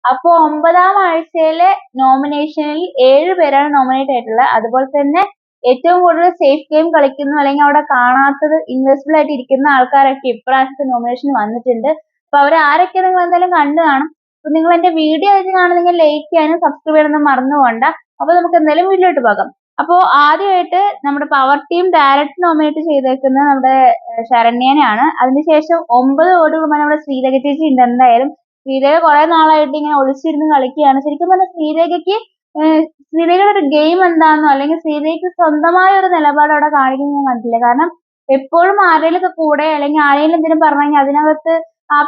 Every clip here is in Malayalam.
അപ്പോൾ 9ാം ആഴ്ചയിലെ നോമിനേഷനിൽ 7 പേരാണ് നോമിനേറ്റ് ആയിട്ടുള്ളത്. അതുപോലെ തന്നെ ഏറ്റവും കൂടുതൽ സേഫ് ഗെയിം കളിക്കുന്നു അല്ലെങ്കിൽ അവിടെ കാണാത്തത് ഇൻവിസിബിൾ ആയിട്ട് ഇരിക്കുന്ന ആൾക്കാരൊക്കെ ഇപ്രാവശ്യത്തെ നോമിനേഷൻ വന്നിട്ടുണ്ട്. അപ്പൊ അവർ ആരൊക്കെ നിങ്ങൾ എന്തായാലും കണ്ടു കാണും. അപ്പൊ നിങ്ങൾ എന്റെ വീഡിയോ ആയിട്ട് കാണുന്നെങ്കിൽ ലൈക്ക് ചെയ്യാനും സബ്സ്ക്രൈബ് ചെയ്യാനൊന്നും മറന്നു പോകണ്ട. അപ്പൊ നമുക്ക് എന്തായാലും വീഡിയോട്ട് പോകാം. അപ്പോ ആദ്യമായിട്ട് നമ്മുടെ പവർ ടീം ഡയറക്റ്റ് നോമിനേറ്റ് ചെയ്തേക്കുന്നത് നമ്മുടെ ശരണ്യനെയാണ്. അതിനുശേഷം 9 വോട്ടുകൾ നമ്മുടെ ശ്രീരേഖ ചേച്ചി ഉണ്ട്. എന്തായാലും ശ്രീരേഖ കുറെ നാളായിട്ട് ഇങ്ങനെ ഒളിച്ചിരുന്ന് കളിക്കുകയാണ്. ശരിക്കും പറഞ്ഞാൽ ശ്രീരേഖയുടെ ഒരു ഗെയിം എന്താണെന്നോ അല്ലെങ്കിൽ ശ്രീരേഖയ്ക്ക് സ്വന്തമായ ഒരു നിലപാട് അവിടെ കാണിക്കുന്നത് ഞാൻ കണ്ടില്ല. കാരണം എപ്പോഴും ആരുടെയൊക്കെ കൂടെ അല്ലെങ്കിൽ ആരെങ്കിലും എന്തെങ്കിലും പറഞ്ഞു കഴിഞ്ഞാൽ അതിനകത്ത്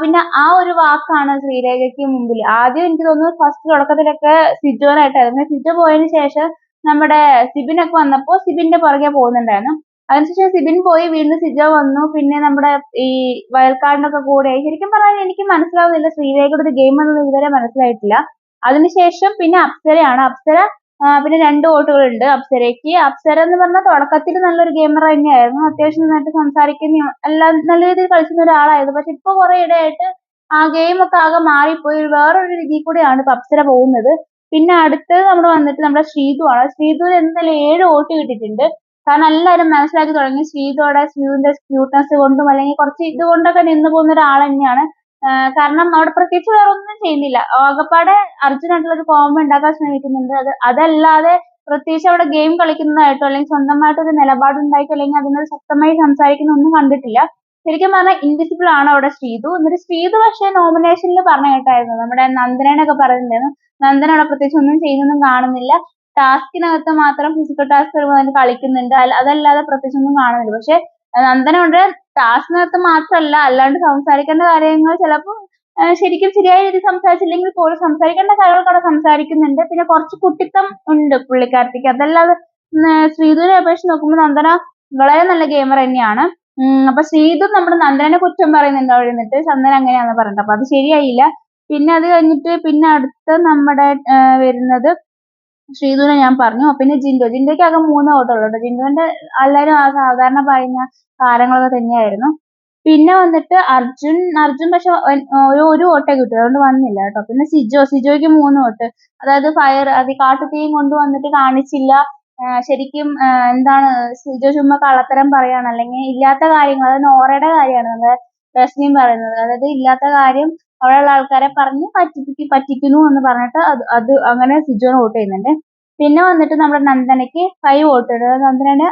പിന്നെ ആ ഒരു വാക്കാണ് ശ്രീരേഖയ്ക്ക് മുമ്പിൽ. ആദ്യം എനിക്ക് തോന്നുന്നു ഫസ്റ്റ് തുടക്കത്തിലൊക്കെ സിജോനായിട്ടായിരുന്നു. സിജോ പോയതിനു ശേഷം നമ്മുടെ സിബിനൊക്കെ വന്നപ്പോൾ സിബിന്റെ പുറകെ പോകുന്നുണ്ടായിരുന്നു. അതിനുശേഷം സിബിൻ പോയി വീണ്ടും സിജോ വന്നു. പിന്നെ നമ്മുടെ ഈ വയൽക്കാടിനൊക്കെ കൂടെ ശരിക്കും പറഞ്ഞാൽ എനിക്ക് മനസ്സിലാവുന്നില്ല ശ്രീരേഖയുടെ ഒരു ഗെയിം എന്നത് ഇതുവരെ മനസ്സിലായിട്ടില്ല. അതിനുശേഷം പിന്നെ അപ്സരയാണ്. അപ്സര പിന്നെ 2 വോട്ടുകളുണ്ട് അപ്സരയ്ക്ക്. അപ്സര എന്ന് പറഞ്ഞാൽ തുടക്കത്തിൽ നല്ലൊരു ഗെയിമർ തന്നെയായിരുന്നു. അത്യാവശ്യം നന്നായിട്ട് സംസാരിക്കുന്ന എല്ലാം നല്ല രീതിയിൽ കളിക്കുന്ന ഒരാളായിരുന്നു. പക്ഷെ ഇപ്പൊ കുറെ ഇടയായിട്ട് ആ ഗെയിം ഒക്കെ ആകെ മാറിപ്പോയി. വേറൊരു രീതിയിൽ കൂടെയാണ് ഇപ്പൊ അപ്സര പോകുന്നത്. പിന്നെ അടുത്തത് നമ്മൾ വന്നിട്ട് നമ്മുടെ ശ്രീതു ആണ്. ശ്രീതുവിന് എന്തായാലും 7 വോട്ട് കിട്ടിയിട്ടുണ്ട്. കാരണം എല്ലാവരും മനസ്സിലാക്കി തുടങ്ങി ശ്രീതുവിന്റെ ക്യൂട്ട്നെസ് കൊണ്ടും അല്ലെങ്കിൽ കുറച്ച് ഇതുകൊണ്ടൊക്കെ നിന്ന് പോകുന്ന ഒരാൾ തന്നെയാണ്. കാരണം അവിടെ പ്രത്യേകിച്ച് വേറെ ഒന്നും ചെയ്യുന്നില്ല. ആകപ്പാടെ അർജുനായിട്ടുള്ള ഒരു കോംബോ ഉണ്ടാക്കാൻ ശ്രമിക്കുന്നുണ്ട്. അതല്ലാതെ പ്രത്യേകിച്ച് അവിടെ ഗെയിം കളിക്കുന്നതായിട്ടോ അല്ലെങ്കിൽ സ്വന്തമായിട്ട് ഒരു നിലപാടുണ്ടായിട്ടോ അല്ലെങ്കിൽ അതിനോട് ശക്തമായി സംസാരിക്കുന്ന ഒന്നും കണ്ടിട്ടില്ല. ശരിക്കും പറഞ്ഞാൽ ഇൻവിസിബിൾ ആണ് അവിടെ ശ്രീതു. എന്നിട്ട് ശ്രീതു പക്ഷേ നോമിനേഷനിൽ പറഞ്ഞ കേട്ടായിരുന്നു നമ്മുടെ നന്ദനോടൊക്കെ പറയുന്നുണ്ടായിരുന്നു. നന്ദന അവിടെ പ്രത്യേകിച്ച് ഒന്നും ചെയ്യുന്നൊന്നും കാണുന്നില്ല. ടാസ്കിനകത്ത് മാത്രം ഫിസിക്കൽ ടാസ്ക് വരുമ്പോൾ കളിക്കുന്നുണ്ട്. അതല്ലാതെ പ്രത്യേകിച്ച് ഒന്നും കാണുന്നില്ല. പക്ഷെ നന്ദന ഉണ്ട് ടാസ്കിനകത്ത് മാത്രമല്ല അല്ലാണ്ട് സംസാരിക്കേണ്ട കാര്യങ്ങൾ ചിലപ്പോൾ ശരിക്കും ശരിയായ രീതിയിൽ സംസാരിച്ചില്ലെങ്കിൽ പോലും സംസാരിക്കേണ്ട കാര്യങ്ങളൊക്കെ അവിടെ സംസാരിക്കുന്നുണ്ട്. പിന്നെ കുറച്ച് കുട്ടിത്തം ഉണ്ട് പുള്ളിക്കാരത്തിക്ക്. അതല്ലാതെ ശ്രീധുവിനെ അപേക്ഷിച്ച് നോക്കുമ്പോൾ നന്ദന വളരെ നല്ല ഗെയിമർ തന്നെയാണ്. അപ്പൊ ശ്രീധു നമ്മുടെ നന്ദനെ കുറ്റം പറയുന്നുണ്ട് അവിടെ നിന്നിട്ട്. ചന്ദന അങ്ങനെയാണെന്ന് പറഞ്ഞിട്ട്. അപ്പൊ അത് ശരിയായില്ല. പിന്നെ അത് കഴിഞ്ഞിട്ട് പിന്നെ അടുത്ത നമ്മുടെ വരുന്നത് ശ്രീധുവിനെ ഞാൻ പറഞ്ഞു. പിന്നെ ജിൻഡോയ്ക്ക് ആകെ 3 വോട്ടുള്ളൂ കേട്ടോ. ജിൻഡോന്റെ എല്ലാവരും സാധാരണ പറയുന്ന താരങ്ങളൊക്കെ തന്നെയായിരുന്നു. പിന്നെ വന്നിട്ട് അർജുൻ പക്ഷെ ഒരു വോട്ടേ കിട്ടൂ. അതുകൊണ്ട് വന്നില്ല കേട്ടോ. പിന്നെ സിജോയ്ക്ക് 3 വോട്ട്. അതായത് കാട്ടുതീയും കൊണ്ടുവന്നിട്ട് കാണിച്ചില്ല. ശരിക്കും എന്താണ് സിജോ ചുമ്മാ കള്ളത്തരം പറയാണ് അല്ലെങ്കിൽ ഇല്ലാത്ത കാര്യങ്ങൾ. അതായത് നോറയുടെ കാര്യമാണ് നമ്മുടെ റസ്മീൻ പറയുന്നത്. അതായത് ഇല്ലാത്ത കാര്യം അവിടെയുള്ള ആൾക്കാരെ പറഞ്ഞ് പറ്റിക്കുന്നു എന്ന് പറഞ്ഞിട്ട് അത് അങ്ങനെ സിജോനെ വോട്ട് ചെയ്യുന്നുണ്ട്. പിന്നെ വന്നിട്ട് നമ്മുടെ നന്ദനയ്ക്ക് 5 വോട്ട് ഉണ്ട്. നന്ദനന്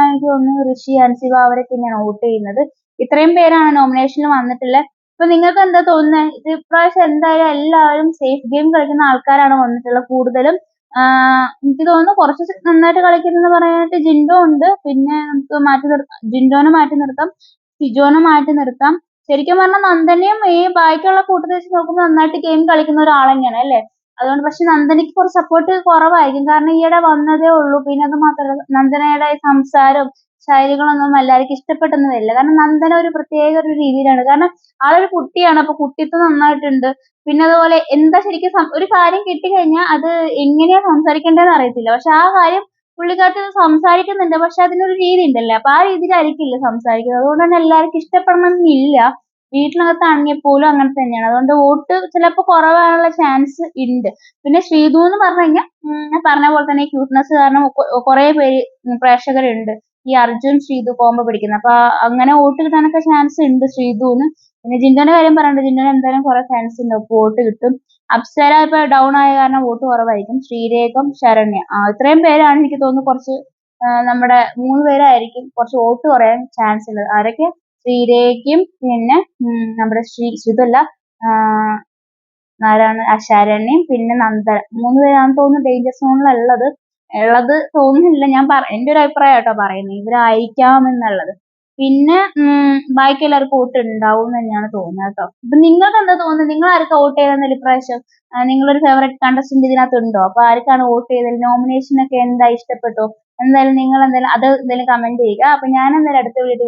എനിക്ക് തോന്നുന്നു ഋഷി, അൻസിബ അവരൊക്കെ തന്നെയാണ് വോട്ട് ചെയ്യുന്നത്. ഇത്രയും പേരാണ് നോമിനേഷനിൽ വന്നിട്ടുള്ളത്. അപ്പൊ നിങ്ങൾക്ക് എന്താ തോന്നുന്നത്? ഇത് ഇപ്രാവശ്യം എന്തായാലും എല്ലാവരും സേഫ് ഗെയിം കളിക്കുന്ന ആൾക്കാരാണ് വന്നിട്ടുള്ളത് കൂടുതലും. എനിക്ക് തോന്നുന്നു കുറച്ച് നന്നായിട്ട് കളിക്കുന്നതെന്ന് പറയാനായിട്ട് ജിൻഡോ ഉണ്ട്. പിന്നെ നമുക്ക് ജിൻഡോനെ മാറ്റി നിർത്താം, സിജോനെ മാറ്റി നിർത്താം. ശരിക്കും പറഞ്ഞാൽ നന്ദനയും ഈ ബാക്കിയുള്ള കൂട്ടത്തിൽ വെച്ച് നോക്കുമ്പോൾ നന്നായിട്ട് ഗെയിം കളിക്കുന്ന ഒരാൾ തന്നെയാണ് അല്ലേ? അതുകൊണ്ട് പക്ഷെ നന്ദനയ്ക്ക് കുറച്ച് സപ്പോർട്ട് കുറവായിരിക്കും. കാരണം ഈയിടെ വന്നതേ ഉള്ളൂ. പിന്നെ അത് മാത്രമല്ല നന്ദനയുടെ സംസാരം ശൈലികളൊന്നും എല്ലാവർക്കും ഇഷ്ടപ്പെട്ടെന്ന് വരില്ല. കാരണം നന്ദന ഒരു പ്രത്യേക ഒരു രീതിയിലാണ്. കാരണം ആളൊരു കുട്ടിയാണ്. അപ്പൊ കുട്ടിത്വം നന്നായിട്ടുണ്ട്. പിന്നെ അതുപോലെ എന്താ ശരിക്കും ഒരു കാര്യം കിട്ടിക്കഴിഞ്ഞാൽ അത് എങ്ങനെയാ സംസാരിക്കേണ്ടതെന്ന് അറിയത്തില്ല. പക്ഷെ ആ കാര്യം പുള്ളിക്കാരത്തി സംസാരിക്കുന്നുണ്ട്. പക്ഷെ അതിനൊരു രീതി ഉണ്ടല്ലേ. അപ്പൊ ആ രീതിയിലായിരിക്കില്ല സംസാരിക്കുന്നത്. അതുകൊണ്ട് തന്നെ എല്ലാവർക്കും ഇഷ്ടപ്പെടണമെന്നില്ല. വീട്ടിനകത്താണെങ്കിൽ പോലും അങ്ങനെ തന്നെയാണ്. അതുകൊണ്ട് വോട്ട് ചിലപ്പോൾ കുറവാനുള്ള ചാൻസ് ഉണ്ട്. പിന്നെ ശ്രീധു എന്ന് പറഞ്ഞു കഴിഞ്ഞാൽ ഞാൻ പറഞ്ഞ പോലെ തന്നെ ക്യൂട്ട്നെസ് കാരണം കുറെ പേര് പ്രേക്ഷകരുണ്ട് ഈ അർജുൻ ശ്രീധു കോംബോ പിടിക്കുന്നത്. അപ്പൊ അങ്ങനെ വോട്ട് കിട്ടാനൊക്കെ ചാൻസ് ഉണ്ട് ശ്രീധുവിന്. പിന്നെ ജിൻഡോന്റെ കാര്യം പറയണ്ട. ജിൻഡോന് എന്തായാലും കുറെ ചാൻസ് ഉണ്ട്. അപ്പൊ വോട്ട് കിട്ടും. അപ്സര ഇപ്പൊ ഡൗൺ ആയ കാരണം വോട്ട് കുറവായിരിക്കും. ശ്രീരേഖം, ശരണ്യ ഇത്രയും പേരാണ് എനിക്ക് തോന്നുന്നു കുറച്ച് നമ്മുടെ 3 പേരായിരിക്കും കുറച്ച് വോട്ട് കുറയാൻ ചാൻസ് ഉള്ളത്. ആരൊക്കെ? ശ്രീരേഖയും പിന്നെ നമ്മുടെ ശ്രീധുല്ല ആരാണ് ശരണ്യയും പിന്നെ നന്ദന 3 പേരാണെന്ന് തോന്നുന്നു ഡേഞ്ചർ സോണിലുള്ളത്. തോന്നുന്നില്ല. എന്റെ ഒരു അഭിപ്രായം കേട്ടോ പറയുന്നത്. ഇവരായിരിക്കാം എന്നുള്ളത്. പിന്നെ ബാക്കി എല്ലാവർക്കും വോട്ട് ഉണ്ടാവും എന്ന് തന്നെയാണ് തോന്നുന്നത് കേട്ടോ. അപ്പൊ നിങ്ങൾക്ക് എന്താ തോന്നുന്നത്? നിങ്ങൾ ആർക്കാ വോട്ട് ചെയ്തെന്നല്ല ഇപ്രാവശ്യം? നിങ്ങളൊരു ഫേവറേറ്റ് കണ്ടസ്റ്റന്റ് ഇതിനകത്ത് ഉണ്ടോ? അപ്പൊ ആർക്കാണ് വോട്ട് ചെയ്തത്? നോമിനേഷൻ ഒക്കെ എന്താ ഇഷ്ടപ്പെട്ടോ? എന്തായാലും നിങ്ങൾ എന്തായാലും അത് എന്തായാലും കമന്റ് ചെയ്യുക. അപ്പൊ ഞാൻ എന്തായാലും അടുത്ത വീഡിയോ